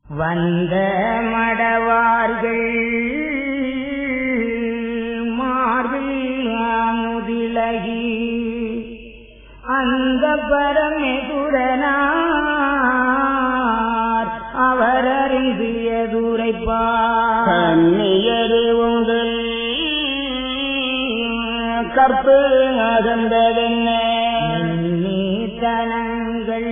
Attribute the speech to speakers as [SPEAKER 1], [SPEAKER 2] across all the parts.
[SPEAKER 1] வந்த மடவார்கள் மார்பில் அமுதிலகி அந்த பரமேசுரனார் அவர் அறிந்து எதுரைப்பார்.
[SPEAKER 2] கண்ணியரு உங்கள் கற்பு அகந்ததென்ன
[SPEAKER 1] நீத்தனங்கள்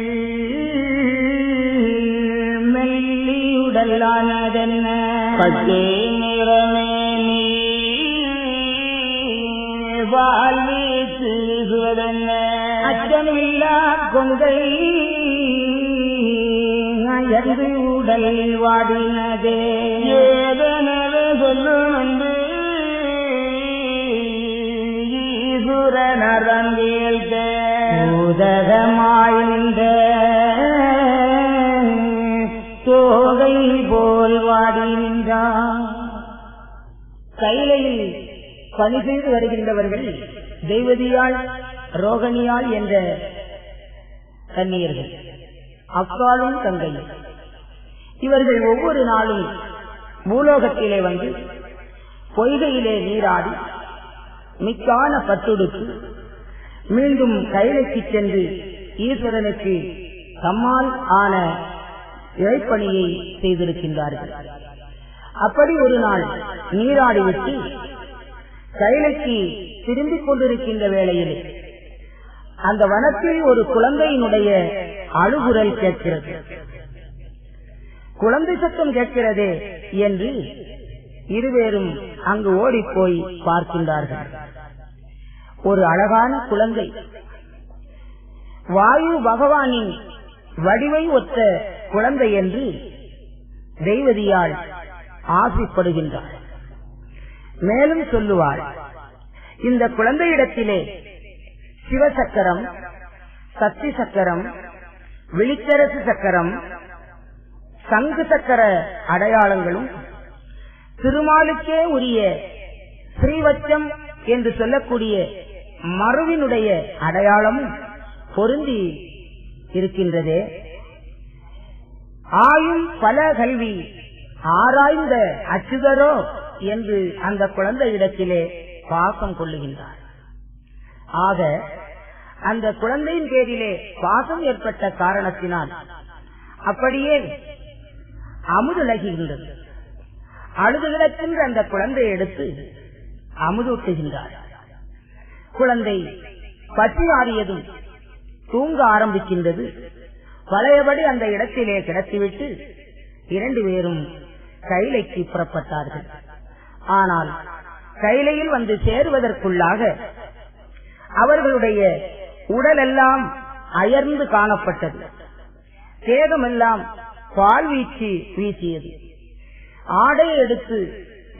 [SPEAKER 1] மெல்லியுடலானதென்ன
[SPEAKER 2] பச்சை நிறமே நீ வாழ்வீசுவதென்ன
[SPEAKER 1] அச்சமில்லா கொங்கை அயர்ந்து உடல் வாடினதே
[SPEAKER 2] ஏதனவே சொல்லும் என்று ஈசுரனறம் கேள்க
[SPEAKER 1] உதகமாய் நின்ற தோகை போல் வாடி நின்றான். கைலையில் பணி செய்து வருகின்றவர்கள் தெய்வதியாள் ரோகிணியாள் என்ற கன்னியர்கள், அக்காலும் தங்கையும். இவர்கள் ஒவ்வொரு நாளும் பூலோகத்திலே வந்து பொய்கையிலே நீராடி மிக்கான பட்டுடுத்து மீண்டும் கைலைக்கு சென்று ஈஸ்வரனுக்கு தம்மால் ஆன இறைப்பணியை செய்திருக்கின்றார்கள். அப்படி ஒரு நாள் நீராடிவிட்டு கைலைக்கு திரும்பிக் கொண்டிருக்கின்ற வேளையில் அந்த வனத்தில் ஒரு குழந்தையினுடைய அழுகுரல் கேட்கிறது. குழந்தை சத்தம் கேட்கிறதே என்று இருவேரும் அங்கு ஓடிப்போய் பார்க்கின்றார்கள். ஒரு அழகான குழந்தை வாயு பகவானின் வடிவை ஒத்த குழந்தை என்று தெய்வதியாள் ஆசைப்படுகின்றார். மேலும் சொல்லுவாள், இந்த குழந்தையிடத்திலே சிவசக்கரம், சக்தி சக்கரம், விழிச்சரசு சக்கரம், சங்கு சக்கர அடையாளங்களும் திருமாலுக்கே உரிய ஸ்ரீவச்சம் என்று சொல்லக்கூடிய மருவினுடைய அடையாளமும் பொருந்தி இருக்கின்றதே. ஆயும் பல கல்வி ஆராய்ந்த அச்சுதரோ என்று அந்த குழந்தையிடத்திலே பாசம் கொள்ளுகின்றார். ஆக அந்த குழந்தையின் பேரிலே பாசம் ஏற்பட்ட காரணத்தினால் அப்படியே அமுதுலகுகின்றது. அழுது கிடக்கின்ற அந்த குழந்தையை எடுத்து அமுதூட்டுகின்றார். குழந்தை பற்றி ஆறியதும் தூங்க ஆரம்பிக்கின்றது. பழையபடி அந்த இடத்திலே கிடத்திவிட்டு இரண்டு பேரும் கைலைக்கு புறப்பட்டார்கள். ஆனால் கைலையில் வந்து சேருவதற்குள்ளாக அவர்களுடைய உடலெல்லாம் அயர்ந்து காணப்பட்டது. தேகமெல்லாம் பால் வீச்சு வீசியது. ஆடையை எடுத்து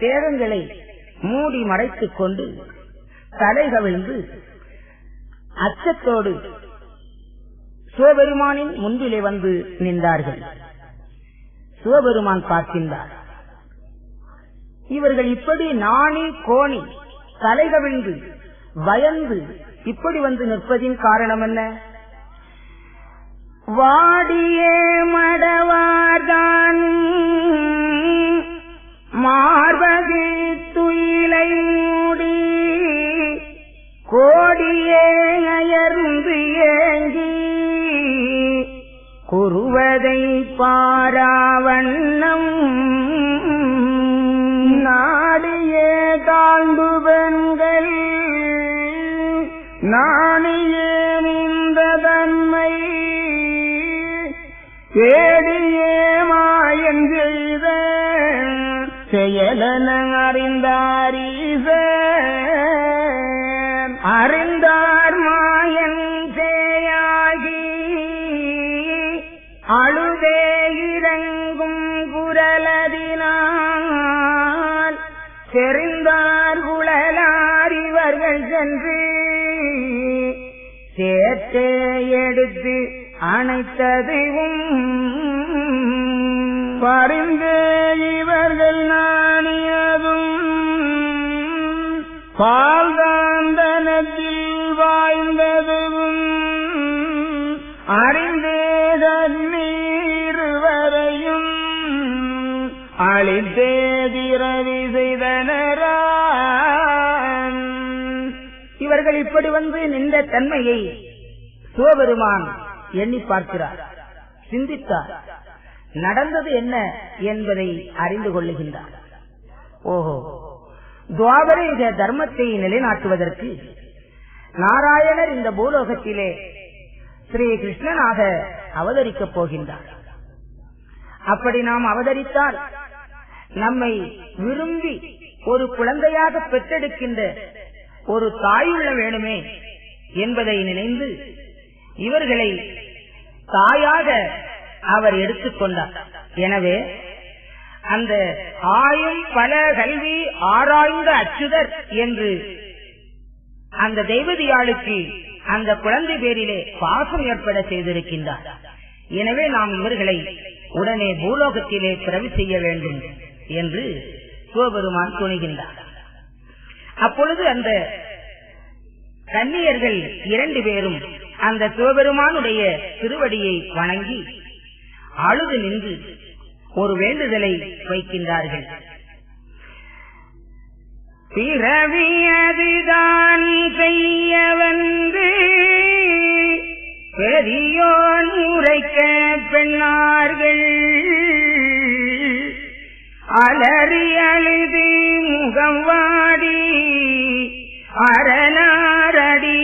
[SPEAKER 1] தேகங்களை மூடி மறைத்துக் கொண்டு தலை கவிழ்ந்து அச்சத்தோடு சிவபெருமானின் முன்பிலே வந்து நின்றார்கள். சிவபெருமான் பார்க்கின்றார். இவர்கள் இப்படி நாணி கோணி தலை கவிழ்ந்து பயந்து இப்படி வந்து நிற்பதின் காரணம் என்ன?
[SPEAKER 2] வாடியே மடவார்தான் மார்பகு துயிலை மூடி கோடியே அயர்ந்து ஏங்கி குருவதை பாராவண்ணம் நாடியே தாழ்ந்து பெண்கள் நாணியே நின்ற தன்மை தேடியே மாயன் செய்த செயலன அறிந்தாரீச அறிந்தார் மாயன் சேயாகி அழுதே இறங்கும் குரலதினால் தெரிந்தார் குழலார் இவர்கள் சென்று சேர்த்தே எடுத்து அனைத்ததுவும் பரிந்தே இவர்கள் நாணியதும் பால்காந்தனத்தில் வாய்ந்ததும் அறிந்தே தண்ணீர் வரையும் அளித்தேதிரவி செய்தனரா.
[SPEAKER 1] இவர்கள் இப்படி வந்து நின்ற தன்மையை சிவபெருமான் எண்ணி பார்க்கிறார், சிந்தித்தார், நடந்தது என்ன என்பதை அறிந்து கொள்ளுகின்றார். ஓஹோ, துவாபர யுக தர்மத்தை நிலைநாட்டுவதற்கு நாராயணர் இந்த பூலோகத்திலே ஸ்ரீ கிருஷ்ணனாக அவதரிக்கப் போகின்றார். அப்படி நாம் அவதரித்தால் நம்மை விரும்பி ஒரு குழந்தையாக பெற்றெடுக்கின்ற ஒரு தாயுள்ள வேணுமே என்பதை நினைந்து இவர்களை தாயாக அவர் எடுத்துக்கொண்டார். எனவே அந்த ஆயும் பல கல்வி ஆராய்ந்த அச்சுதர் என்று அந்த தெய்வதியாளுக்கு அந்த குழந்தை பேரிலே பாசம் ஏற்பட செய்திருக்கின்றார். எனவே நாம் இவர்களை உடனே பூலோகத்திலே பிறவி செய்ய வேண்டும் என்று சிவபெருமான் துணிகின்றார். அப்பொழுது அந்த கன்னியர்கள் 2 பேரும் அந்த சிவபெருமானுடைய திருவடியை வணங்கி அழுது நின்று ஒரு வேண்டுதலை வைக்கின்றார்கள்.
[SPEAKER 2] பிறவியதுதான் செய்ய வந்து பெரியோன் உரைக்க பெண்ணார்கள் அலறி அழுது முகம் வாடி அரணாரடி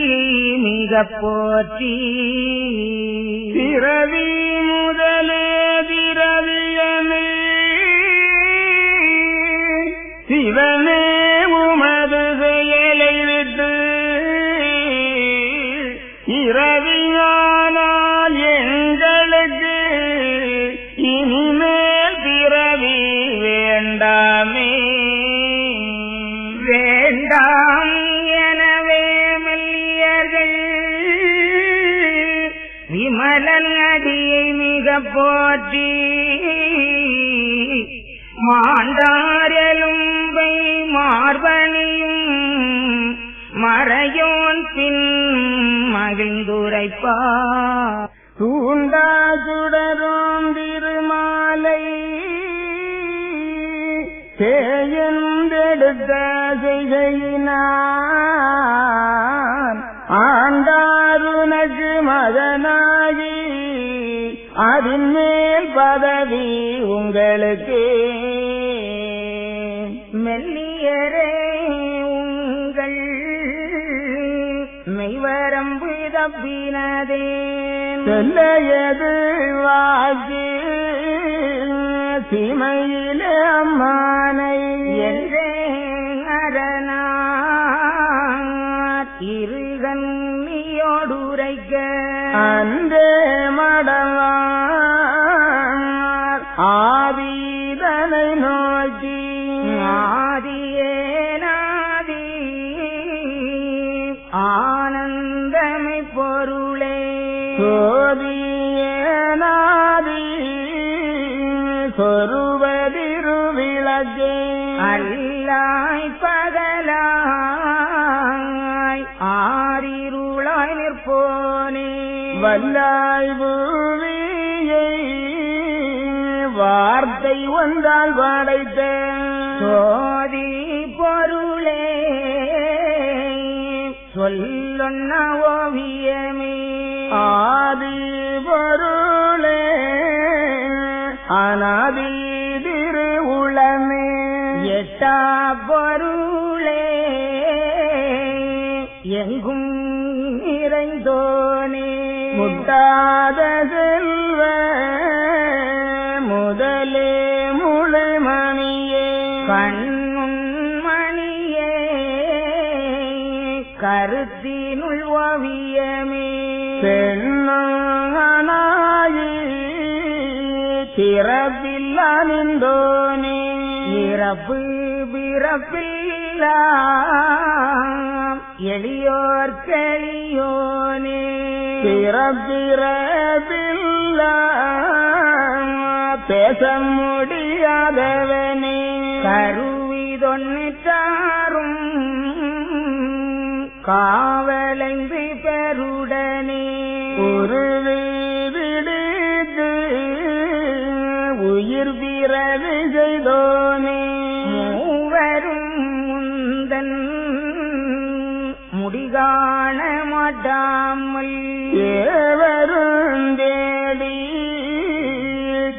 [SPEAKER 2] மிக போற்றி. பிறவி முதலே திரவியமே சிவனே உமது செயலை விட்டு இரவியானால் எங்களுக்கு இனிமேல் பிறவி வேண்டாமே. வேண்டாம் எனவே மெல்லியர்கள் விமலன் அடியை மிக போற்றி மாண்டாரெலும்பை மார்பணியும் மறையோன் பின் மகிழ்ந்துரைப்பார். தூண்டா சுடரும் திருமாலை தேயந்தெடுத்த செய்கையினான் ஆண்டாருனக்கு மதனாகி அதன் மேல் பதவி உங்களுக்கு.
[SPEAKER 1] மெல்லியரே உங்கள் மெய்வரம்பு தப்பினதே
[SPEAKER 2] சொல்லையது வாக்கு சிமையிலே அம்மானை
[SPEAKER 1] என்றே அரணார் இருகன்னியோடுரைக்க
[SPEAKER 2] அந்தே மடவார் ஆதீதனை நோக்கி
[SPEAKER 1] ஆதியேனாதி ஆனந்தமை பொருளே
[SPEAKER 2] சோதியேனாதி சொருவதிருவிளக்கே
[SPEAKER 1] அல்லாய் பகலாய் ஆரிருளாய் நிற்போனே
[SPEAKER 2] வல்லாய் பூவியை வார்த்தை ஒன்றால் படைத்த
[SPEAKER 1] சோதி பொருளே சொல்லொன்ன ஓவியமே
[SPEAKER 2] ஆதி பொருளே அநாதி திருவுளமே
[SPEAKER 1] எட்டா பொருளே எங்கும் நிறைந்தோனே
[SPEAKER 2] முட்டாத செல்வ முதலே முழுமணியே
[SPEAKER 1] கண்ணும் மணியே கருத்தினுள் ஓவியமே
[SPEAKER 2] பெண்ணாயி திறப்பில்லா நின்றோனே
[SPEAKER 1] இறப்பு பிறப்பில்லா எளியோர் கெளியோனே
[SPEAKER 2] பிறப்பிறப்பில்லா பேச முடியாதவனே
[SPEAKER 1] கருவிதொன்னிட்டாரும் காவலைந்து பெருடனே
[SPEAKER 2] உருவிடித்து உயிர் பிறவி செய்தோனே
[SPEAKER 1] மூவரும் முந்தன் முடிகாண மாட்டாமல்
[SPEAKER 2] ஏவரும் தேடி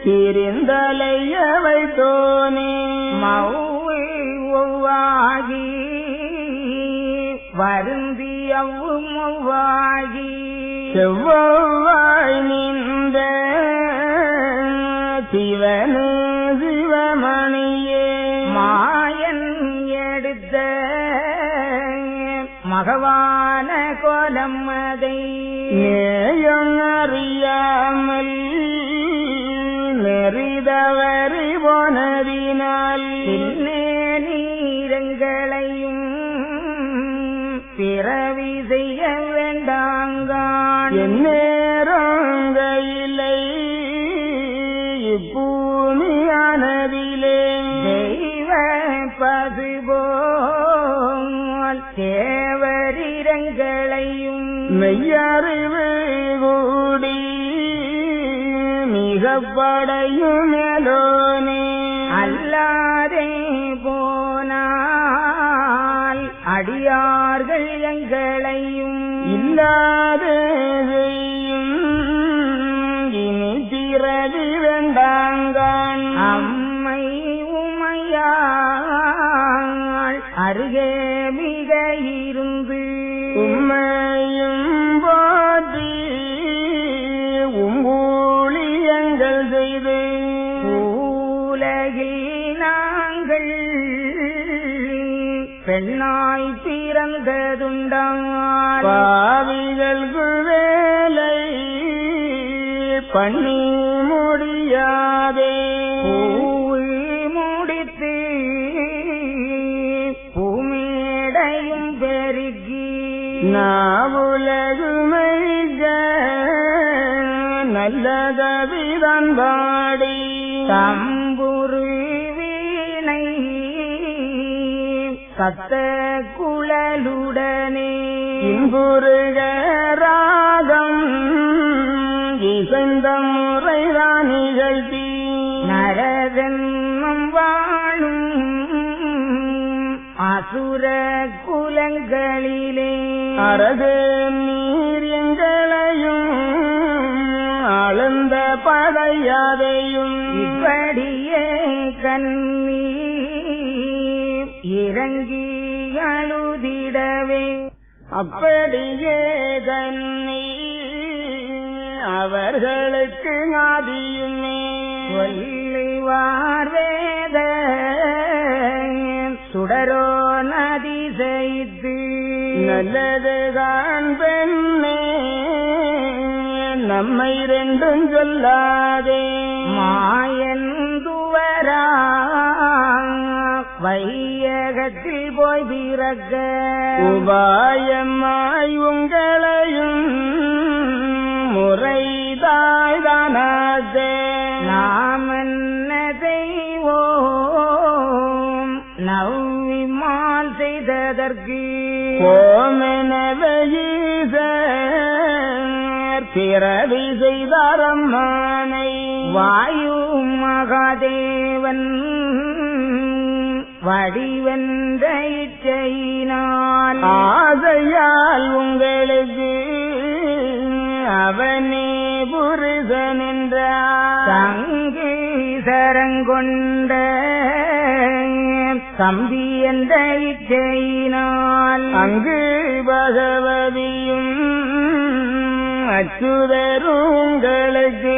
[SPEAKER 2] திரிந்தலைய வைத்தோனே
[SPEAKER 1] மௌவை ஒவ்வாகி வருந்தி அவ்வும் ஒவ்வாகி
[SPEAKER 2] செவ்வாய் நின்ற சிவனே சிவமணியே
[SPEAKER 1] மாயன் எடுத்த மகவான கோலம் அதை
[SPEAKER 2] நேயம் அறியாமல் நெறிதவறி போனதினால்
[SPEAKER 1] பின்னே நீரங்களையும் பிறவி செய்ய வேண்டாங்கான்
[SPEAKER 2] எந்நேரங்கையிலை இப்பூமியானதிலே
[SPEAKER 1] தெய்வ பதுபோல் தேவரிரங்களையும்
[SPEAKER 2] மெய்யறிவு கூடி மிகப்படையும் மேலோனே
[SPEAKER 1] அல்லாதே போனால் அடியார்கள் எங்களையும்
[SPEAKER 2] இல்லாதே செய்யும் இனி திரதி வேண்டாங்கான்
[SPEAKER 1] அம்மை உமையாள் அருகே மிக இருந்து
[SPEAKER 2] உம்மையும் போற்றி உங்கூழியங்கள் செய்து
[SPEAKER 1] உலகில் நாங்கள் பெண்ணாய் பிறந்ததுண்டால்
[SPEAKER 2] பாவிகளுக்கு வேலை பண்ணி முடியாதே
[SPEAKER 1] பூவி முடித்து பூமேடையும் பெருகி
[SPEAKER 2] நாவுலகுமைக நல்ல கவிதான் பாடி
[SPEAKER 1] தம்புரு வீணை சத்த குழலுடனே
[SPEAKER 2] இன்புருக ராகம் இசைந்த முறைதான் நிகழ்த்தி
[SPEAKER 1] நரதன்மம் வாழும் அசுர குலங்களிலே
[SPEAKER 2] அரசே நீர் எங்களையும் ஆழ்ந்த படையாதையும்
[SPEAKER 1] இப்படியே கண்ணீர் இறங்கி அழுதிடவே
[SPEAKER 2] அப்படியே தன்னி அவர்களுக்கு ஆதியுமே
[SPEAKER 1] சொல்லுவார் வேத சுடரோ நதி செய்து
[SPEAKER 2] நல்லது தான் பெண்ணே நம்மை ரெண்டும் சொல்லாதே
[SPEAKER 1] மாயந்துவரா வையகத்தில் போய் பிறக்க
[SPEAKER 2] உபாயமாய் உங்களையும் முறைதாய்தானே
[SPEAKER 1] நாம் என்ன செய்வோம் நவ்விமால் செய்ததற்கு
[SPEAKER 2] பிறவி செய்தாரம்மானை
[SPEAKER 1] வாயு மகாதேவன் வடிவென்ற இச்சையினால்
[SPEAKER 2] ஆசையால் உங்களுக்கு அவனே புருஷன் என்றார்
[SPEAKER 1] தங்கு சரங்கொண்ட தம்பி என்ற இச்சையினால்
[SPEAKER 2] அங்கு பகவதியும் அச்சுதருங்களுக்கு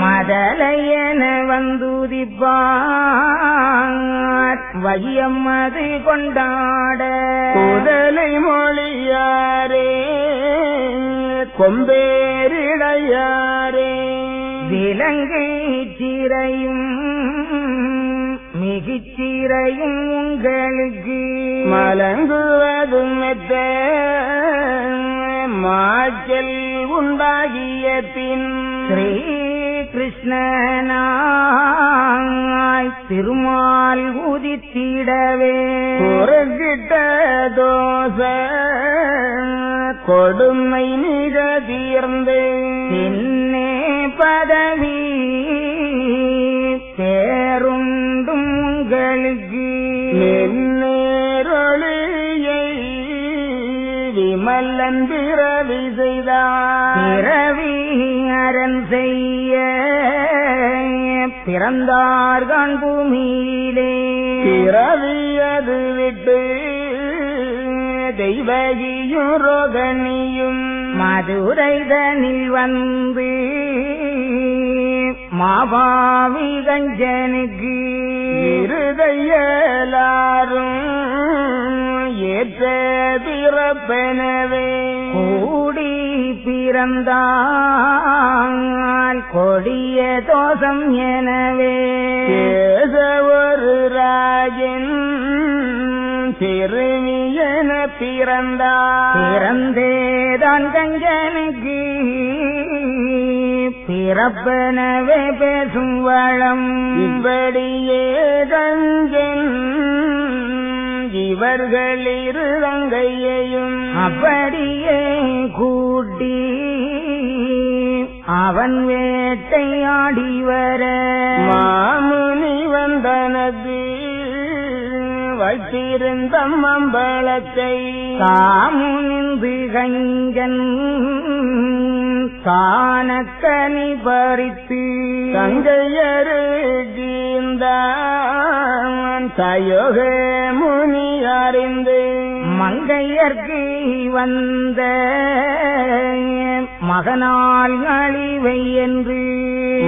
[SPEAKER 1] மதலையன வந்துதிப்பார் வையம் அது கொண்டாட
[SPEAKER 2] முதலை மொழியாரே கொம்பேரிடையாரே
[SPEAKER 1] விலங்கு சிறையும் மிகிச்சிறையும் உங்களுக்கு
[SPEAKER 2] மலங்குவதும் மெத்த மாச்சல் உண்டாகிய பின்
[SPEAKER 1] ஸ்ரீ கிருஷ்ணனாய் திருமால் உதித்திடவே
[SPEAKER 2] குறுக்கிட்ட தோச கொடுமை மிக தீர்ந்து
[SPEAKER 1] பின்னே பதவி
[SPEAKER 2] நின்னேரொளியை விமல்லன் பிறவி செய்தான்
[SPEAKER 1] பிறவி அரண் செய்ய பிறந்தார்கான் பூமியிலே
[SPEAKER 2] பிறவியது விட்டு தெய்வகியும் ரோகணியும்
[SPEAKER 1] மதுரைதனில் வந்து மாபாவி கஞ்சனுக்கு
[SPEAKER 2] இருதையலாரும் ஏற்ற பிறப்பெனவே
[SPEAKER 1] கூடி பிறந்தால் கொடிய தோஷம் எனவே
[SPEAKER 2] கேச ஒரு ராஜன் சிறுமியன பிறந்தார்
[SPEAKER 1] பிறந்தேதான் கஞ்சனுக்கு பிறப்பனவே பேசும் வளம்
[SPEAKER 2] இப்படியே கஞ்சன் இவர்கள் இருதங்கையையும்
[SPEAKER 1] அப்படியே கூட்டி அவன் வேட்டையாடி வர
[SPEAKER 2] மாமுனி வந்தனது வைத்திருந்த மம்பளத்தை
[SPEAKER 1] தாமுனிந்து கஞ்சன் காணக்கனி பறித்து
[SPEAKER 2] தங்கையரு கீந்தான் சயோக முனி அறிந்து
[SPEAKER 1] மங்கையர்க்கு வந்த மகனால் அழிவை என்று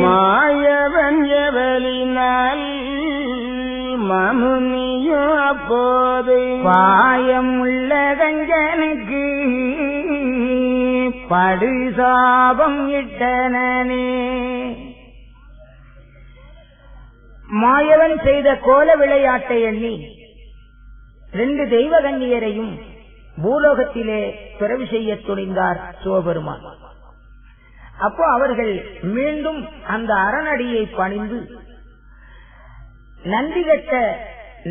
[SPEAKER 2] மாயவன் எவலினால் மாமுனியும் அப்போது
[SPEAKER 1] பாயம் உள்ள கஞ்சனுக்கு படுசாபம் இட்டனே. மாயவன் செய்த கோல விளையாட்டை எண்ணி 2 தெய்வகன்னியரையும் பூலோகத்திலே பிறவி செய்ய துணிந்தார் சிவபெருமான். அப்போ அவர்கள் மீண்டும் அந்த அரணடியை பணிந்து நன்றி கட்ட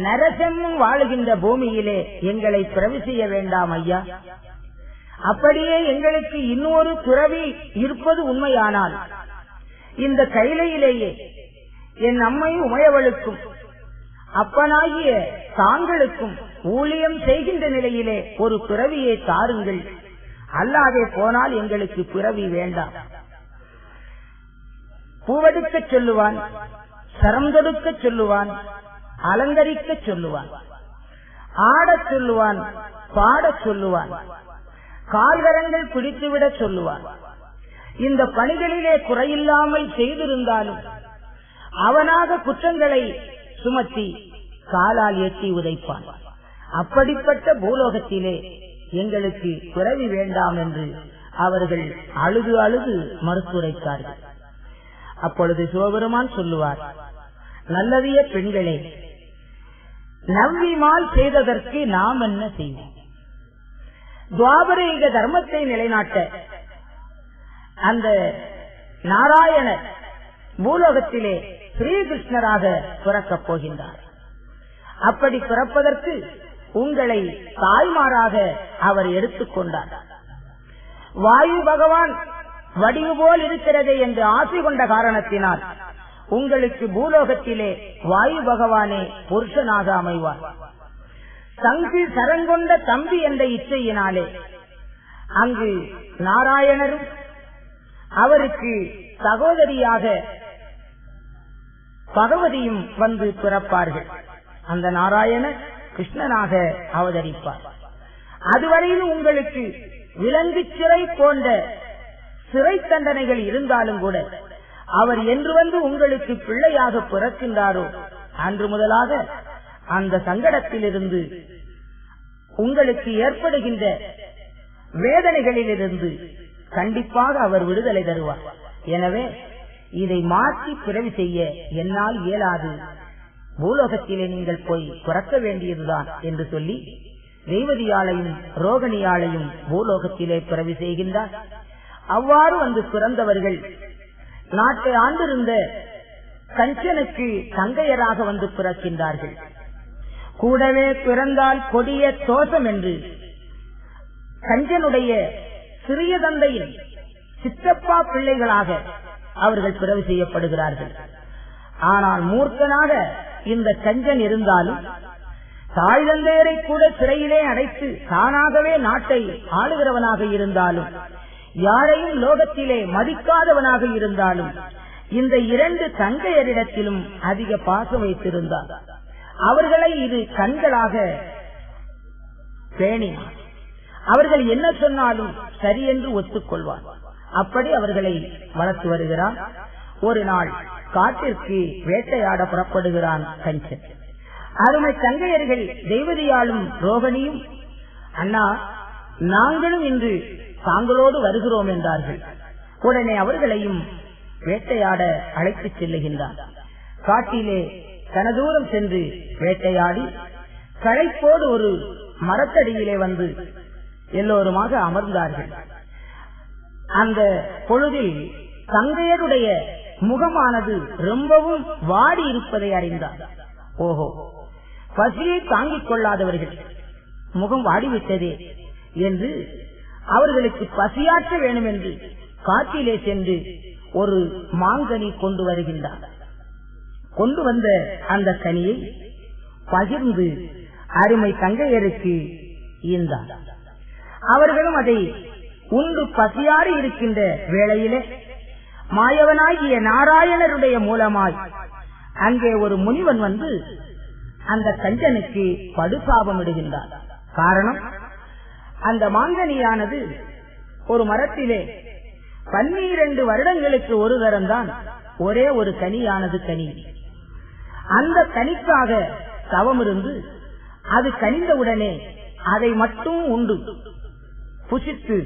[SPEAKER 1] நரசெம்மும் வாழுகின்ற பூமியிலே எங்களை பிறவி செய்ய வேண்டாம் ஐயா, அப்படியே எங்களுக்கு இன்னொரு பிறவி இருப்பது உண்மையானால் இந்த கைலையிலேயே என் அம்மை உமையவளுக்கும் அப்பனாகிய தாங்களுக்கும் ஊழியம் செய்கின்ற நிலையிலே ஒரு பிறவியை தாருங்கள், அல்லாதே போனால் எங்களுக்கு பிறவி வேண்டாம். பூவெடுக்க சொல்லுவான், சரம் தொடுக்க சொல்லுவான், அலங்கரிக்க சொல்லுவான், ஆடச் சொல்லுவான், பாடச் சொல்லுவான், கால்கரங்கள் பிடித்துவிட சொல்லுவான். இந்த பணிகளிலே குறையில்லாமல் செய்திருந்தாலும் அவனாக குற்றங்களை சுமத்தி காலால் எட்டி உதைப்பான். அப்படிப்பட்ட பூலோகத்திலே எங்களுக்கு பிறவி வேண்டாம் என்று அவர்கள் அழுது அழுது மறுத்துரைத்தார்கள். அப்பொழுது சிவபெருமான் சொல்லுவார், நல்லதிய பெண்களே, நவ்விமால் செய்ததற்கு நாம் என்ன செய்வோம்? துவாபரயுக தர்மத்தை நிலைநாட்ட அந்த நாராயணர் பூலோகத்திலே ஸ்ரீகிருஷ்ணராக பிறக்கப் போகின்றார். அப்படி பிறப்பதற்கு உங்களை தாய்மாராக அவர் எடுத்துக்கொண்டார். வாயு பகவான் வடிவு போல் இருக்கிறதே என்று ஆசை கொண்ட காரணத்தினால் உங்களுக்கு பூலோகத்திலே வாயு பகவானே புருஷனாக அமைவார். தங்கு சரங்கொண்ட தம்பி என்ற இச்சையினாலே அங்கு நாராயணரும் அவருக்கு சகோதரியாக பகவதியும் வந்து பிறப்பார்கள். அந்த நாராயணர் கிருஷ்ணனாக அவதரிப்பார். அதுவரையில் உங்களுக்கு விலங்கு சிறை போன்ற சிறை தண்டனைகள் இருந்தாலும் கூட அவர் என்று வந்து உங்களுக்கு பிள்ளையாக பிறக்கின்றாரோ அன்று முதலாக அந்த சங்கடத்திலிருந்து உங்களுக்கு ஏற்படுகின்ற வேதனைகளிலிருந்து கண்டிப்பாக அவர் விடுதலை தருவார். எனவே இதை மாற்றி பிறவி செய்ய என்னால் இயலாது, பூலோகத்திலே நீங்கள் போய் பிறக்க வேண்டியதுதான் என்று சொல்லி தெய்வதியாளையும் ரோகிணியாளையும் பூலோகத்திலே பிறவி செய்கின்றார். அவ்வாறு வந்து பிறந்தவர்கள் நாட்டை ஆண்டிருந்த கஞ்சனுக்கு தங்கையராக வந்து பிறக்கின்றார்கள். கூடவே பிறந்தால் கொடிய தோஷம் என்று கஞ்சனுடைய சிறிய தந்தையின் சித்தப்பா பிள்ளைகளாக அவர்கள் பிறவி செய்யப்படுகிறார்கள். ஆனால் மூர்க்கனாக இந்த கஞ்சன் இருந்தாலும் தாய் தந்தையரை கூட சிறையிலே அடைத்து தானாகவே நாட்டை ஆளுகிறவனாக இருந்தாலும், யாரையும் லோகத்திலே மதிக்காதவனாக இருந்தாலும், இந்த 2 தங்கையரிடத்திலும் அதிக பாசம் வைத்திருந்தார். அவர்களை இது கண்களாக பேணினார். அவர்கள் என்ன சொன்னாலும் சரி என்று ஒத்துக்கொள்வார். அப்படி அவர்களை வளர்த்து வருகிறார். ஒரு நாள் காட்டிற்கு வேட்டையாட புறப்படுகிறான் கஞ்சன். அருமை தங்கையர்கள் தெய்வதியாலும் ரோகிணியும், அண்ணா நாங்களும் இன்று தாங்களோடு வருகிறோம் என்றார்கள். உடனே அவர்களையும் வேட்டையாட அழைத்துச் செல்லுகின்றார். காட்டிலே கனதூரம் சென்று வேட்டையாடி களைப்போடு ஒரு மரத்தடியிலே வந்து எல்லோருமாக அமர்ந்தார்கள். அந்த பொழுதில் தங்கையருடைய முகமானது ரொம்பவும் வாடி இருப்பதை அறிந்தார். ஓஹோ, பசியை தாங்கிக் கொள்ளாதவர்கள், முகம் வாடிவிட்டதே என்று அவர்களுக்கு பசியாற்ற வேண்டும் என்று காட்டிலே சென்று ஒரு மாங்கனி கொண்டு வருகின்றார். கொண்டு வந்த அந்த கனியை பகிர்ந்து அருமை தங்கையருக்கு ஈந்தார். அவர்களும் அதை உண்டு பசியாறு இருக்கின்ற வேளையிலே மாயவனாகிய நாராயணருடைய மூலமாய் அங்கே ஒரு முனிவன் வந்து அந்த கஞ்சனுக்கு படுசாபம் இடுகின்றார். காரணம், அந்த மாங்கனியானது ஒரு மரத்திலே 12 வருடங்களுக்கு ஒரு தரம்தான் ஒரே ஒரு கனியானது கனி. அந்த கனிக்காக தவம் இருந்து அது கனிந்தவுடனே அதை மட்டும் உண்டு புசித்து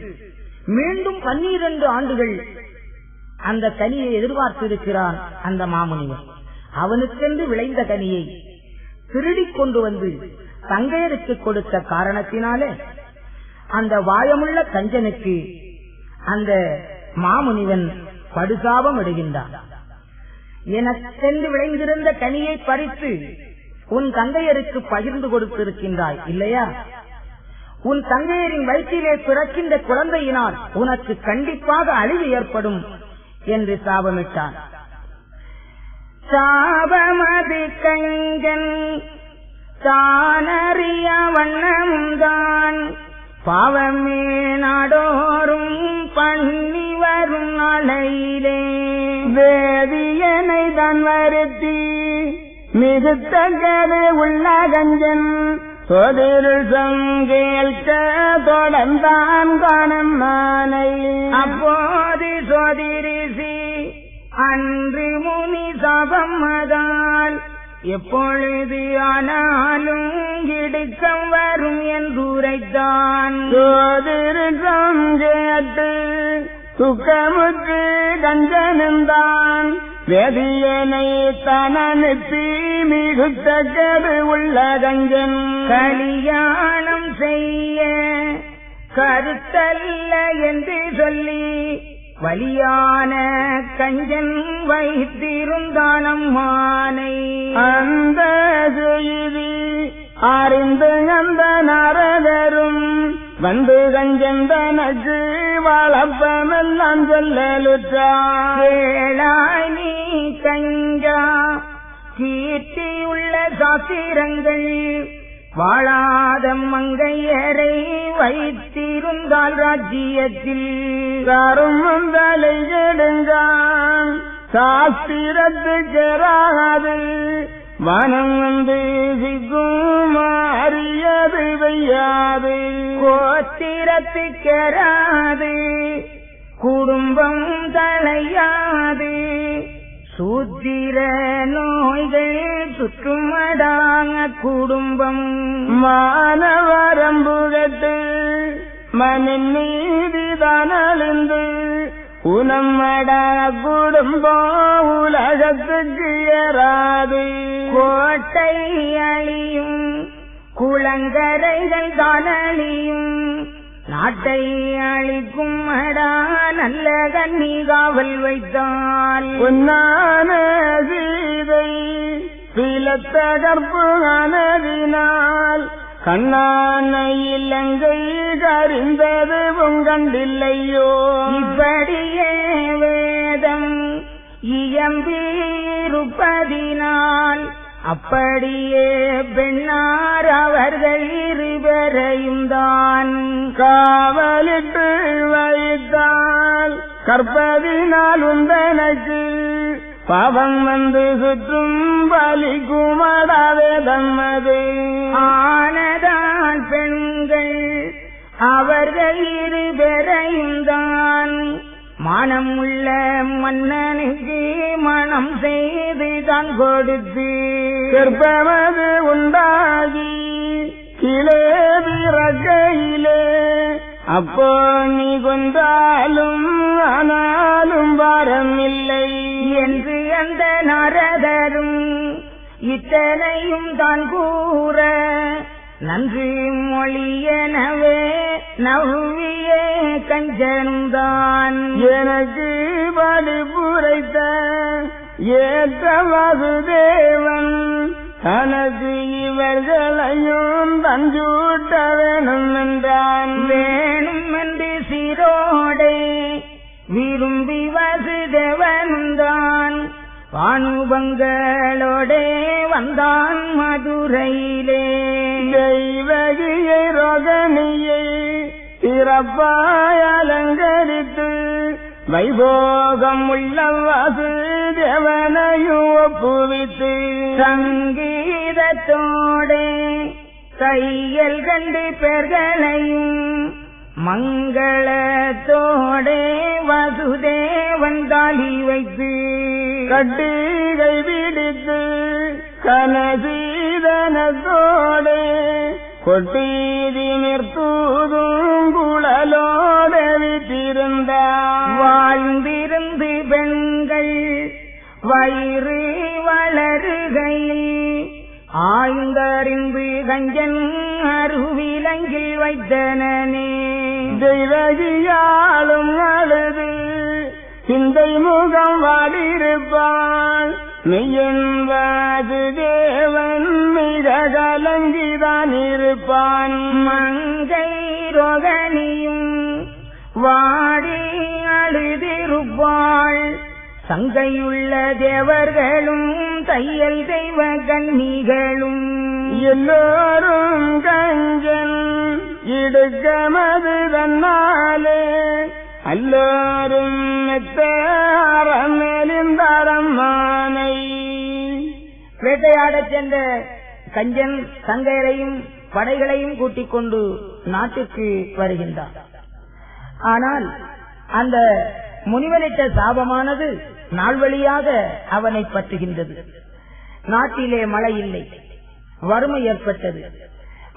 [SPEAKER 1] மீண்டும் 12 ஆண்டுகள் அந்த கனியை எதிர்பார்த்திருக்கிறான் அந்த மாமுனிவர். அவனுக்கென்று விளைந்த கனியை திருடிக் கொண்டு வந்து தங்கையருக்கு கொடுத்த காரணத்தினாலே அந்த வாயமுள்ள கஞ்சனுக்கு அந்த மாமுனிவன் படுசாபம் இடுகின்றான். எனக்கென்று விளைந்திருந்த கனியை பறித்து உன் தங்கையருக்கு பகிர்ந்து கொடுத்திருக்கின்றாய் இல்லையா? உன் தங்கையரின் வயிற்றிலே பிறக்கின்ற குழந்தையினால் உனக்கு கண்டிப்பாக அழிவு ஏற்படும் என்று சாபமிட்டான். சாபமது கஞ்சன் தானறிய வண்ணம்தான் பாவமே நாடோறும் பண்ணி வரும் நாளையிலே வேதியனை தான் வருத்தி மிகுத்தகது உள்ள கஞ்சன் சோதரில் சங்கேல்க தொடர்ந்தான் காணும் மானை. அப்போது சோதிரிசி அன்று முனி சாபம் மதால் எப்பொழுது ஆனாலும் இடுக்கம் வரும் என்றுரைத்தான். சோதரிடம் கேட்டு சுக்கமுற்று கஞ்சனுந்தான் வேதியனை தனனுப்பி மிகுத்தகது உள்ள கஞ்சன் கல்யாணம் செய்ய கருத்தல்ல என்று சொல்லி வலியான கஞ்சன் வைத்திருந்தானம் மானை. அந்த செய்தி அறிந்து அந்த நாரதரும் வந்து கஞ்சன் தனக்கு வளப்பமெல்லாம் சொல்லலுற்றாய். நீ கஞ்சா கீர்த்தியுள்ள சாத்திரங்கள் வாழாத மங்கையரை வைத்திருந்தால் ராஜ்யத்தில் கருமந்தலை கெடுங்கான் சாஸ்திரத்துக்கராது மனம் வந்து சிக்கும் அறியது வையாது கோத்திரத்துக்கராது குடும்பம் தலையாது சூத்திர நோய்கள் சுற்றுமடாங்க குடும்பம் மானவரம்புகட்டு மனின் நீதிதானழிந்து உனம்மடா குடும்பம் உலகத்துக்கு ஏறாது கோட்டை அழியும் குளங்கரைகள் தானழியும் நாட்டை அழிக்கும் அடா நல்ல கண்ணி காவல் வைத்தால் உன்னான சீதை பிளத்த கற்பு ஆனதினால் கண்ணானை இலங்கை கறிந்தது உங்கண்டில்லையோ. இப்படியே வேதம் இயம்பியிருப்பதினால் அப்படியே பெண்ணார் அவர்கள் இருவரையும் தான்
[SPEAKER 2] காவலிட்டு வைத்தால் கற்பதினால் உந்தனக்கு பாவம் வந்து சுற்றும் பலிக்குமடாவே தம்மது.
[SPEAKER 1] ஆனதால் பெண்கள் அவர்கள் இருவரையும் தான் மானம் உள்ள மன்னனுக்கு மனம் செய்து தான் கொடுத்து
[SPEAKER 2] கற்பமது உண்டாகி கிளே பிறக்கையிலே அப்போ நீ கொண்டாலும் ஆனாலும் பாரம் இல்லை
[SPEAKER 1] என்று அந்த நாரதரும் இத்தனையும் தான் கூற நன்றி மொழியனவே நவ்விய கஞ்சன்தான்
[SPEAKER 2] எனக்கு பலி புரைத்த ஏற்ற வாசுதேவன் தனக்கு இவர்களையும் தஞ்சூட்ட வேணும் என்றான்.
[SPEAKER 1] வேணும் என்று சீரோடே விரும்பி வாசுதேவனும் தான் பானுபங்களோடே வந்தான் மதுரையிலே.
[SPEAKER 2] தெய்வகியை ரோகணியை சிறப்பாய் அலங்கரித்து வைபோகம் உள்ள வாசுதேவனையும் ஒப்புவித்து
[SPEAKER 1] சங்கீதத்தோடே தையல் கண்டு பெர்களையும் மங்களத்தோடே வாசுதேவன் தாலி வைத்து
[SPEAKER 2] கட்டிகை பிடித்து கனசீதனத்தோடே கொட்டீதி நிற்தூதும் குழலோட விட்டிருந்தார்.
[SPEAKER 1] வாழ்ந்திருந்து பெண்கள் வயிறு வளருகையில் ஆய்ந்தறிந்து கஞ்சன் அருவிலங்கில் வைத்தனே.
[SPEAKER 2] தெய்வகியாலும் அழுது சிந்தை முகம் வாடியிருப்பான். மெய்யன்வாது தேவன் மிக கலங்கிதான் இருப்பான்.
[SPEAKER 1] மங்கை ரோகணியும் வாடி அழுதிருப்பாள். சங்கையுள்ள தேவர்களும் தையல் தெய்வ கன்னிகளும்
[SPEAKER 2] எல்லோரும் கஞ்சன் இடுக்கமது தன்னாலே அல்லோரும் மெத்தரமேலிந்தரம்மானை.
[SPEAKER 1] வேட்டையாடச் சென்ற கஞ்சன் சங்கையரையும் படைகளையும் கூட்டிக் கொண்டு நாட்டுக்கு வருகின்றார். ஆனால் அந்த முனிவனிட்ட சாபமானது நாள்வழியாக அவனை பற்றுகின்றது. நாட்டிலே மழை இல்லை, வறுமை ஏற்பட்டது,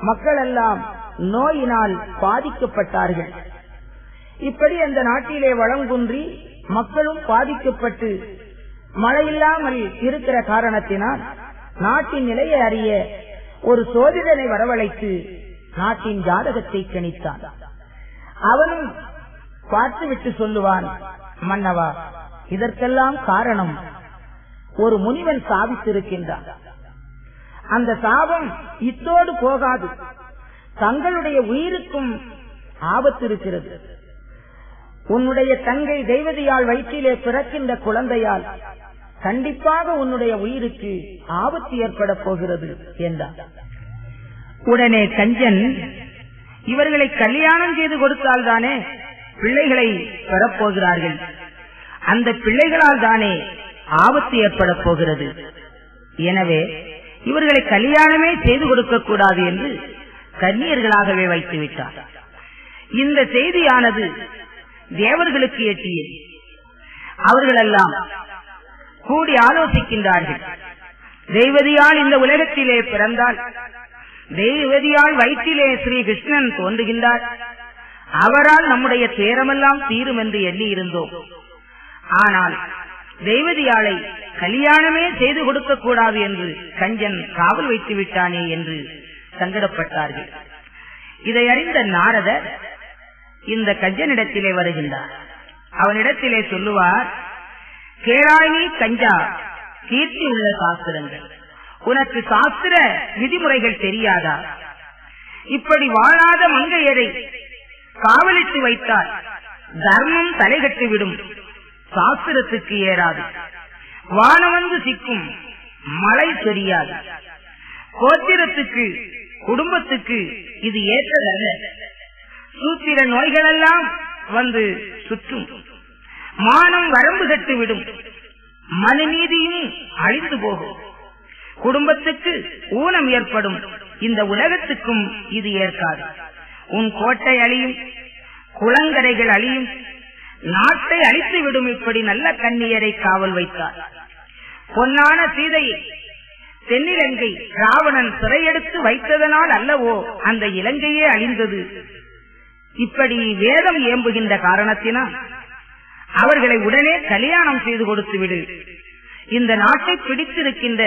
[SPEAKER 1] மக்கள் எல்லாம் நோயினால் பாதிக்கப்பட்டார்கள். இப்படி அந்த நாட்டிலே வளங்குன்றி மக்களும் பாதிக்கப்பட்டு மழையில்லாமல் இருக்கிற காரணத்தினால் நாட்டின் நிலையை அறிய ஒரு சோதிடனை வரவழைத்து நாட்டின் ஜாதகத்தை கணித்தான். அவனும் பார்த்துவிட்டு சொல்லுவான், மன்னவா, இதற்கெல்லாம் காரணம் ஒரு முனிவன் சாபித்திருக்கின்றான். அந்த சாபம் இத்தோடு போகாது, தங்களுடைய உயிருக்கும் ஆபத்து இருக்கிறது. உன்னுடைய தங்கை தெய்வதியால் வயிற்றிலே பிறக்கின்ற குழந்தையால் கண்டிப்பாக உன்னுடைய உயிருக்கு ஆபத்து ஏற்பட போகிறது என்றார். உடனே கஞ்சன், இவர்களை கல்யாணம் செய்து கொடுத்தால்தானே பிள்ளைகளை பெறப்போகிறார்கள், அந்த பிள்ளைகளால் தானே ஆபத்து ஏற்பட போகிறது, எனவே இவர்களை கல்யாணமே செய்து கொடுக்க கூடாது என்று கன்னியர்களாகவே வைத்து விட்டார். இந்த செய்தியானது தேவர்களுக்கு எட்டியது. அவர்களெல்லாம் கூடி ஆலோசிக்கின்றார்கள். தெய்வதியால் இந்த உலகத்திலே பிறந்தால், தெய்வதியால் வயிற்றிலே ஸ்ரீ கிருஷ்ணன் தோன்றுகின்றார், அவரால் நம்முடைய தேரமெல்லாம் தீரும் என்று எண்ணி இருந்தோம். ஆனால் தெய்வதியாளை கல்யாணமே செய்து கொடுக்க கூடாது என்று கஞ்சன் காவல் வைத்து விட்டானே என்று சங்கடப்பட்டார்கள். இதை அறிந்த நாரதர் இந்த கஞ்சனிடத்திலே வருகின்றார். அவனிடத்திலே சொல்லுவார், கேளாயி கஞ்சா, கீர்த்தி உள்ள சாஸ்திரங்கள், உனக்கு சாஸ்திர விதிமுறைகள் தெரியாதா? இப்படி வாழாத மங்கையரை காவலிட்டு வைத்தால் தர்மம் தலைகட்டுவிடும், சாஸ்திரத்துக்கு ஏறாது, வானம் வந்து சிக்கும், மழை சொரியாது. கோத்திரத்துக்கு, குடும்பத்துக்கு இது ஏற்றதல்ல. சூத்திர நோய்களெல்லாம் வந்து சுற்றும். மானம் வரம்பு கட்டுவிடும். மனுநீதியும் அழிந்து போகும். குடும்பத்துக்கு ஊனம் ஏற்படும். இந்த உலகத்துக்கும் இது ஏற்காது. உன் கோட்டை அழியும், குளங்கரைகள் அழியும், நாட்டை அழித்துவிடும். இப்படி நல்ல கன்னியரை காவல் வைத்தார். பொன்னான சீதையை தென்னிலங்கை ராவணன் சிறையெடுத்து வைத்ததனால் அல்லவோ அந்த இலங்கையே அழிந்தது. இப்படி வேதம் ஏம்புகின்ற காரணத்தினால் அவர்களை உடனே கல்யாணம் செய்து கொடுத்து விடு. இந்த நாட்டை பிடித்திருக்கின்ற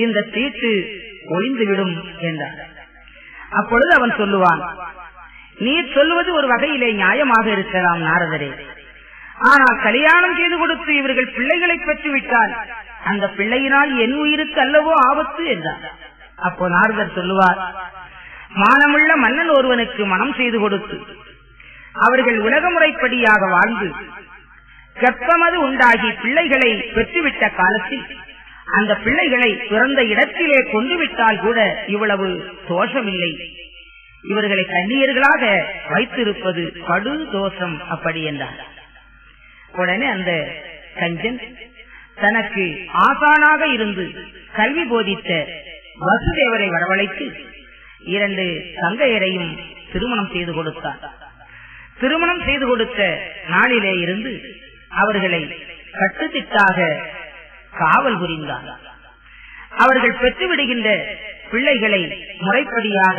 [SPEAKER 1] இந்த சீட்டு ஒளிந்துவிடும் என்றார். அப்பொழுது அவன் சொல்லுவான், நீ சொல்லுவது ஒரு வகையிலே நியாயமாக இருக்கலாம் நாரதரே. ஆனால் கல்யாணம் செய்து கொடுத்து இவர்கள் பிள்ளைகளை பெற்றுவிட்டால் அந்த பிள்ளையினால் என் உயிருக்கு அல்லவோ ஆபத்து என்றார். அப்போ நாரதர் சொல்லுவார், மானமுள்ள மன்னன் ஒருவனுக்கு மனம் செய்து கொடுத்து அவர்கள் உலக முறைப்படியாக வாழ்ந்து கர்ப்பமது உண்டாகி பிள்ளைகளை பெற்றுவிட்ட காலத்தில் அந்த பிள்ளைகளை பிறந்த இடத்திலே கொண்டுவிட்டால் கூட இவ்வளவு தோஷமில்லை. இவர்களை கன்னியர்களாக வைத்திருப்பது படு தோஷம் அப்படி என்றார். உடனே அந்த கஞ்சன் தனக்கு ஆசானாக இருந்து கல்வி போதித்த வசுதேவரை வரவழைத்து 2 தங்கையரையும் திருமணம் செய்து கொடுத்தார். திருமணம் செய்து கொடுத்த நாளிலே இருந்து அவர்களை கட்டுத்திட்டாக காவல் புரிந்தார். அவர்கள் பெற்றுவிடுகின்ற பிள்ளைகளை முறைப்படியாக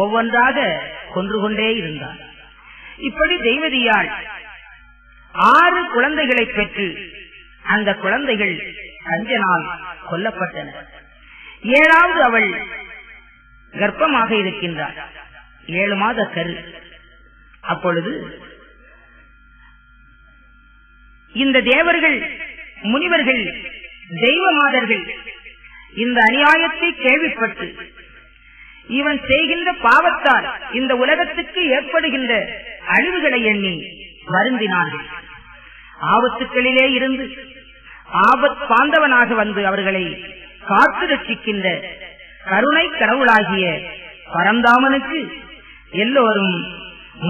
[SPEAKER 1] ஒவ்வொன்றாக கொன்று கொண்டே இருந்தார். இப்படி தெய்வதியால் 6 குழந்தைகளை பெற்று அந்த குழந்தைகள் கஞ்சனால் கொல்லப்பட்டனர். 7வது அவள் கர்ப்பமாக இருக்கின்றார். 7 மாத கரு. அப்பொழுது இந்த தேவர்கள், முனிவர்கள், தெய்வமாதர்கள் இந்த அநியாயத்தை கேள்விப்பட்டு இவன் செய்கின்ற பாவத்தால் இந்த உலகத்துக்கு ஏற்படுகின்ற அழிவுகளை எண்ணி வருந்தினார்கள். ஆபத்துக்களிலே இருந்து ஆபத் பாந்தவனாக வந்து அவர்களை காத்து ரட்சிக்கின்ற கருணை கடவுளாகிய பரந்தாமனுக்கு எல்லோரும்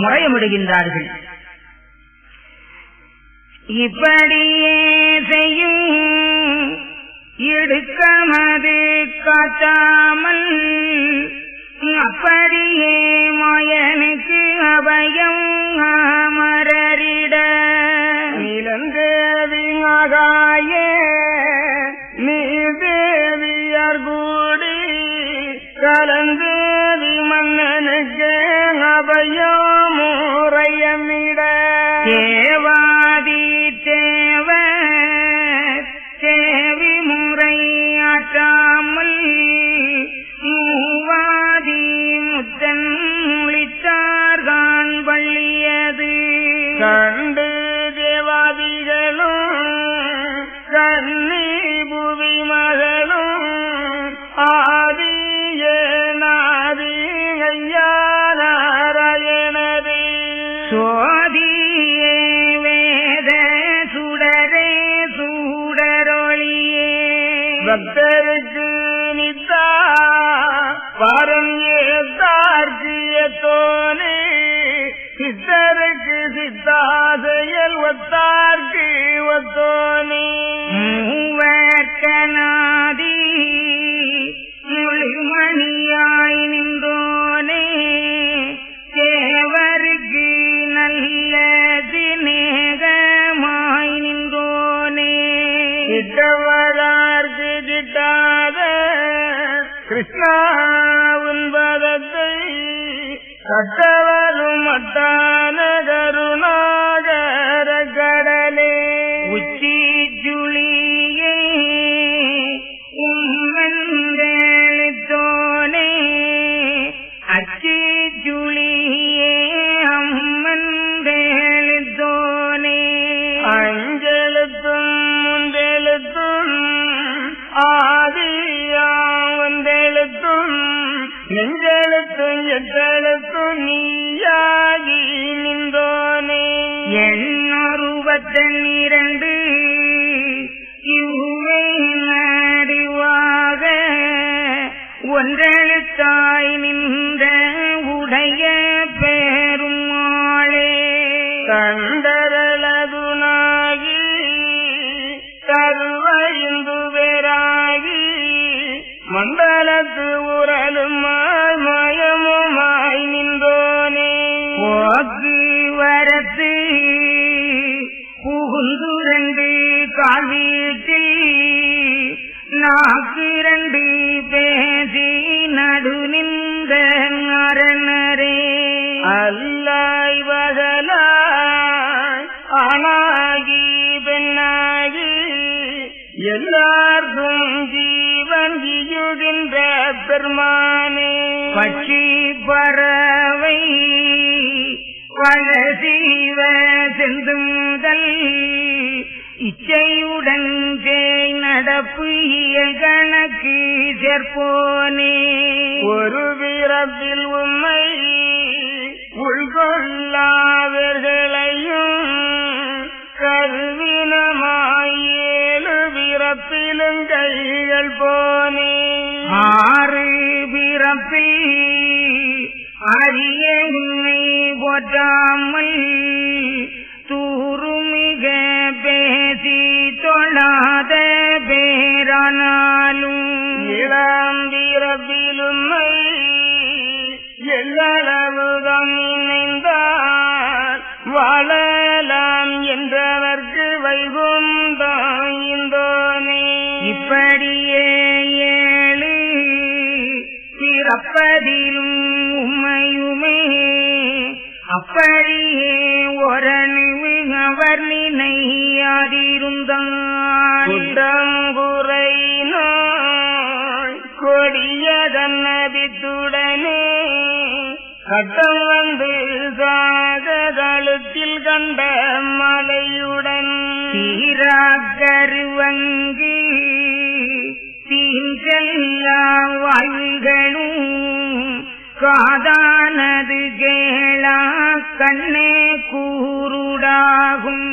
[SPEAKER 1] முறையமிடுகின்றார்கள். இப்படியே செய்யும் இடுக்கமது காட்டாமல் அப்படியே மாயனுக்கு அபயம் அமரரிட
[SPEAKER 2] நிலந்தேவியாகாய நீ தேவியர் கூடி கலந்தேவி மன்னனுக்கு அபயம் முறையமிட
[SPEAKER 1] தேவாதி தேவ தேவி முறையாற்றாமல் மூவாதி முத்தன் முழித்தார்கான் பள்ளியது
[SPEAKER 2] கண்டு தேவாதிகளும் கண்ணி புவி மகளும் ஆதிய நாதி ஐயா நாராயணரே
[SPEAKER 1] சோதியே வேத சுடரே சூடரொளியே
[SPEAKER 2] பக்தருக்கு நித்தா பாரம் ஏத்தார்க்கியத்தோனே சித்தருக்கு சித்தாசையல் ஒத்தார்க்கு ஒத்தோனே
[SPEAKER 1] மூவர்க்கநாதி முழுமணியாய் நின்றோனே தேவருக்கு நல்ல தினேகமாய் நின்றோனே
[SPEAKER 2] கிட்டவளார்க்கு கிட்டாத கிருஷ்ணாவின் பதத்தை கட்டவரும் மட்டான கருணாகர கடலே
[SPEAKER 1] உச்சி ஜுளியே உம்மந்தோனே அச்சி ஜுளியே அம்மந்தோனே
[SPEAKER 2] அஞ்செழுத்தும் முந்தெழுத்தும் ஆதியாவந்தெழுத்தும் நெஞ்செழுத்தும் எட்டெழுத்தும் நீயாகி நின்றோனே
[SPEAKER 1] 862 இவ்வே நாடு ஒன்றெழுத்தாய் நின்ற உடைய பெருமாளே
[SPEAKER 2] கண்டரளதுனாகி கருவைந்து பேராகி மண்டலத்து உரலும் மயமுமாய் நின்றோனே
[SPEAKER 1] போக்கு வரத்து புகுந்துரண்டு கால்வீட்டில் நாக்கிரண்டு பேசி நடு நின்ற அரணரே
[SPEAKER 2] அல்லாய் வகலாய் ஆணாகி பெண்ணாகி எல்லாருக்கும் ஜீவன் இயுகின்ற பெருமானே
[SPEAKER 1] பட்சி பறவை பழசீவ செந்துதல் இச்சையுடன் நடப்பு கணக்கு சேர்ப்போனே
[SPEAKER 2] ஒரு வீரத்தில் உண்மை உள்கொள்ளாதவர்களையும் கருவினமாயேழு வீரத்திலும் கைகள் போனே
[SPEAKER 1] ஆறு பிறப்பில் அரிய உண்மை போற்றாமல் தூருமிக பேசி தொழாத பேரானாலும்
[SPEAKER 2] இளம் வீரத்திலும்மை எல்லளவுதான் நினைந்தால் வாழலாம் என்றவர்க்கு வைகுந்தாயிந்தோனே
[SPEAKER 1] இப்படியே ஏழு பிறப்பதிலும் உம்மையுமே அப்படியே ஒரணிவு அவர் நினையாதிருந்தால்
[SPEAKER 2] குடங்குறை நோய் கொடியதன்னபித்துடனே கட்டம் வந்து சாகதளத்தில் கண்ட மலையுடன்
[SPEAKER 1] தீராக்கருவங்கு தீஞ்செல்லா வாய்களும் காதானது கேளா கண்ணே கூருடாகும்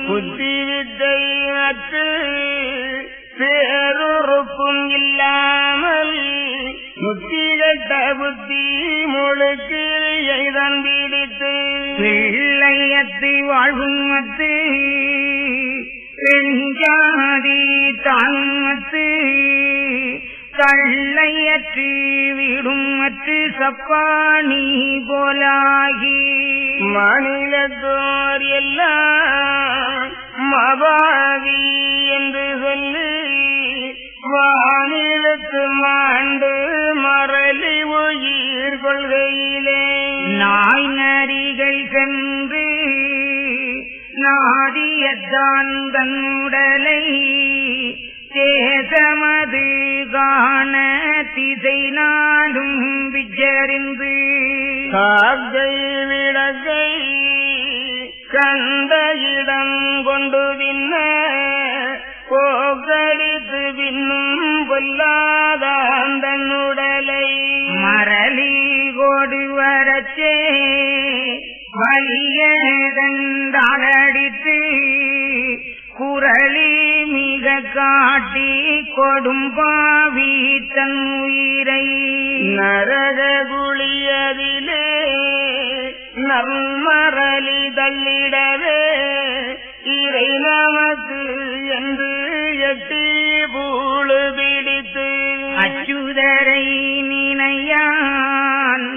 [SPEAKER 2] புத்தி வித்தை அற்று பேருறுப்பும் இல்லாமல் முத்தி கட்ட புத்தி முழுக்கு எய்தான் பிடித்து
[SPEAKER 1] பிள்ளையத்து வாழ்வும் அத்து பெண்ஜாதி தானுமத்து தள்ளையற்று விடும் அற்று சப்பானி போலாகி
[SPEAKER 2] மாநிலத்தோர் எல்லாம் மபாவி என்று சொல்லி வானிலத்து மாண்டு மரளி உயிர் கொள்கையிலே
[SPEAKER 1] நாய் நரிகள் சென்று நாடியத்தான் தன்னுடலை தேசமது காண திசை நாடும் விச்சரிந்து
[SPEAKER 2] காக்கை விளக்கை கண்ட இடம் கொண்டு பின்ன போக்கடித்து பின்னும் பொல்லாதான் தன்னுடலை
[SPEAKER 1] மரளி கோடு வரச்சே வலியதண்டடித்து குரளி மிக காட்டி கொடும்பாவி தன் உயிரை
[SPEAKER 2] நரக குளியதிலே நர்மரளி தள்ளிடவே இறை நமக்கு என்று எட்டி பூழு பிடித்து
[SPEAKER 1] அச்சுதரை நினையான்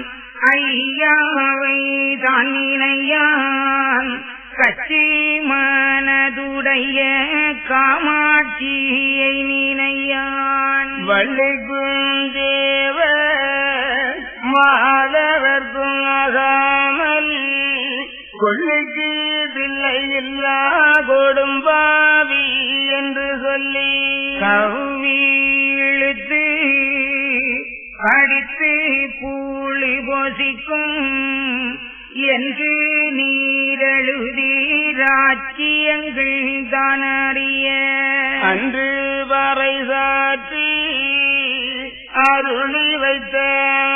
[SPEAKER 1] ஐயாவை தான் நினையான் கச்சி மனதுடைய காமாட்சியை நினையான்
[SPEAKER 2] வள்ளிக்கும் தேவ மாதவர்க்கும் ஆகாமல் கொள்ளைக்கு பிள்ளை இல்லா கொடும்பாவி என்று சொல்லி
[SPEAKER 1] கவ்வி இழுத்து அடித்து பூளி போசிக்கும் என்று நீரெழுதி ராட்சியங்கள் தான் அறிய
[SPEAKER 2] அன்று வரை சாற்றி அருளி வைத்த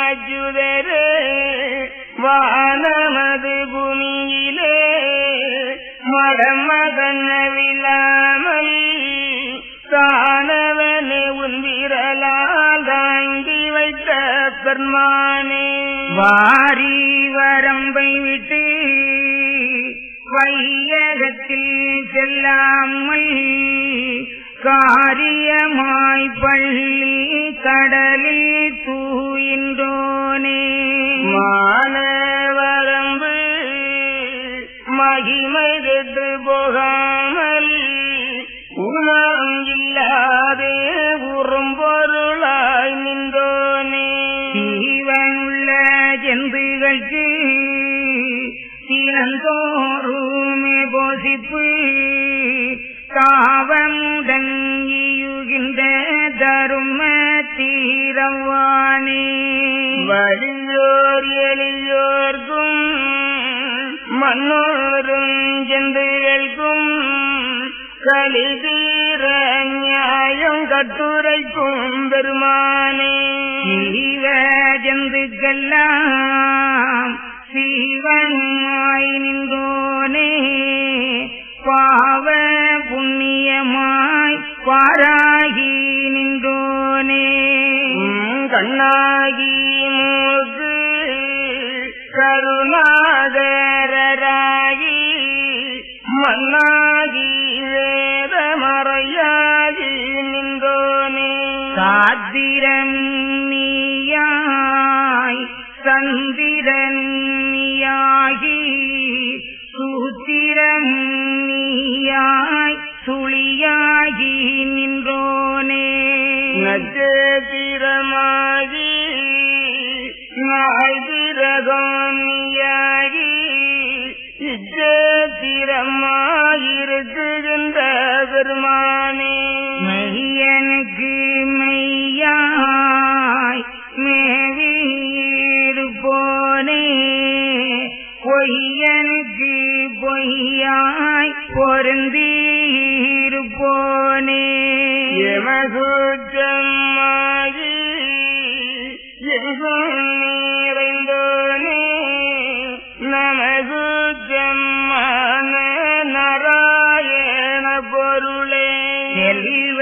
[SPEAKER 2] அச்சுதரே வானமது பூமியிலே மடமகனவில்லாமல் தானவனே உன் விரலால் தாங்கி வைத்த பெருமானே
[SPEAKER 1] வாரி வரம்பை விட்டு வையகத்தில் செல்லாமல் காரியமாய் பள்ளி கடலில் தூயின்றோனே
[SPEAKER 2] மானவரம்பு மகிமை கெட்டு போகாமல் உணம் இல்லாதே உறும்பொருளாய் நின்றோனே
[SPEAKER 1] ஜீவனுள்ள ஜந்துகளுக்கு தினந்தோறுமே போசிப்பு தாவமுடன் ஈயுகின்ற தரும தீரவானே
[SPEAKER 2] வலியோர் எளியோர்க்கும் மன்னோரும் ஜந்துகளுக்கும் கலிதீர நியாயம் கட்டுரைக்கும் பெருமானே
[SPEAKER 1] ஜீவ ஜந்துக்கெல்லாம் சீவனாய் நின்றோனே பாவ புண்ணியமாய் பாராகி நின்றோனே
[SPEAKER 2] கண்ணாகி மூக்கு கருணாகராகி மண்ணாகி வேதமறையாகி நின்றோனே
[SPEAKER 1] சாத்திரன் நீயாய் சந்திரன் நீயாகி சூத்திரன் நீயாய் சுழியாகி நின்றோனே
[SPEAKER 2] நட்சத்திரமாகி நாய்கிரகம் நீயாகி இச்சத்திரமாயிருக்குகின்ற பெருமானே
[SPEAKER 1] மெய்யனுக்கு மெய்யாய் மேவியிருப்போனே பொய்யனுக்கு பொய்யாய் பொருந்தியிருப்போனே
[SPEAKER 2] எமகுற்றமாகி எங்கும் நிறைந்தோனே நமகுற்றமான நாராயண பொருளே
[SPEAKER 1] செல்வ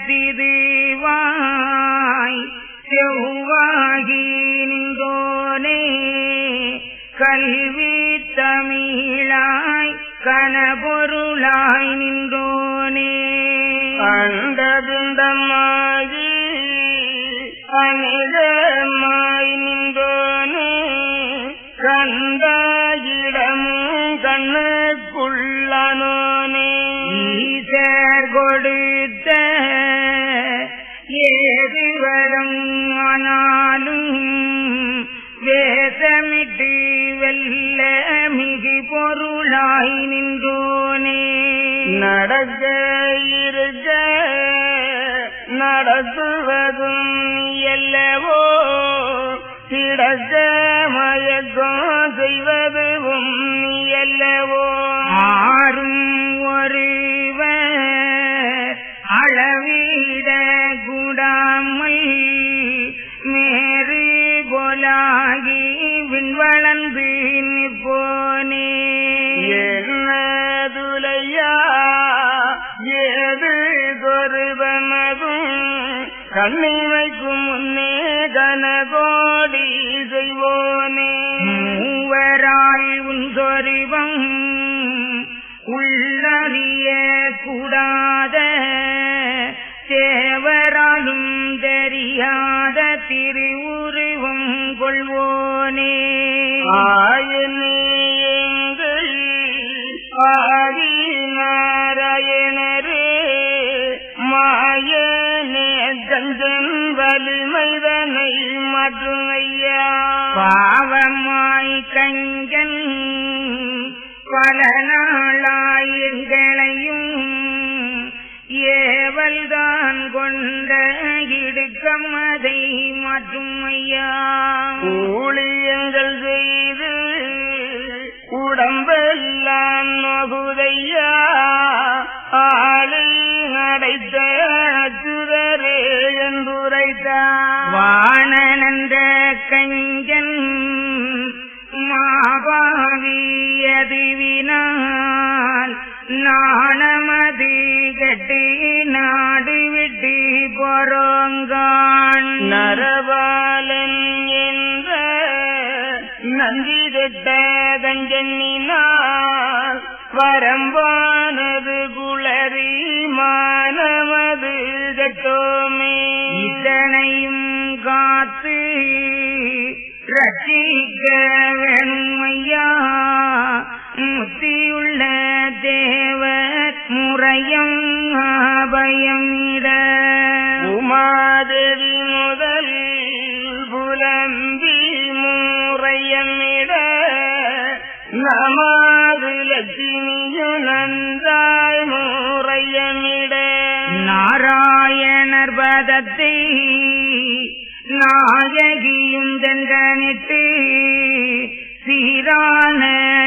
[SPEAKER 1] திதுவாய் செவ்வாகி நின்றோனே கல்வி தமிழாய் கனபொருளாய் நின்றோனே
[SPEAKER 2] அண்டபிண்டமாகி அனிதமாய் நின்றோனே கண்டாயிடமும் கண்ணுக்குள்ளானோனே
[SPEAKER 1] ஈசர் கொடுத்த ஏதுவரம் ஆனாலும் வேதமிட்டு வெல்ல மிகு பொருளாய் நின்றோனே
[SPEAKER 2] நடக்க இருக்க நடத்துவதும் எல்லவோ கிடக்க மயக்கம் செய்வதும் எல்லவோ
[SPEAKER 1] ஆறும் ஒருவர் அளவிட கூடாமல் மேறு போலாகி விண்வளர்ந்து நிற்போனே
[SPEAKER 2] என்னதுலையா ஏது கொருபனதும் கண்ணிமைக்கும் முன்னே கனகோடி செய்வோனே
[SPEAKER 1] மூவராய் உன் சொருபம் உள்ளறிய கூடாத தேவராலும் தெரியாத திருவுருவம் கொள்வோனே
[SPEAKER 2] ஆயனே எங்கள் ஆதி நாராயணரே மாயனே கஞ்சன் வலிமைதனை மற்றும் ஐயா
[SPEAKER 1] பாவமாய் கஞ்சன் பல நாளாய் எங்களையும் ஏவல்தான் கொண்ட இடுக்கம் அதை மாற்றும் ஐயா
[SPEAKER 2] ஊழியங்கள் செய்து உடம்பெல்லாம் நகுதையா ஆளை அடைத்த அச்சுதரே என்றுரைத்தார்
[SPEAKER 1] வானநந்த கஞ்சன் மாபாவியதுவினால் நாணமது கட்டு நாடு விட்டு போறோங்கான்
[SPEAKER 2] நரபாலன் நந்தி கெட்ட தஞ்சென்னினால் வரம்பானது குளறி மானமது கட்டோமே.
[SPEAKER 1] இதனையும் காத்து ரட்சிக்க வேணுமையா முத்தியுள்ள தேவ முறையம் அபயமிட.
[SPEAKER 2] உமாதேவி முதல் புலம்பி முறையமிட நமாது லட்சுமியு நன்றாய் முறையமிட.
[SPEAKER 1] நாராயணர் பதத்தை நாயகியும் தந்தனிட்டு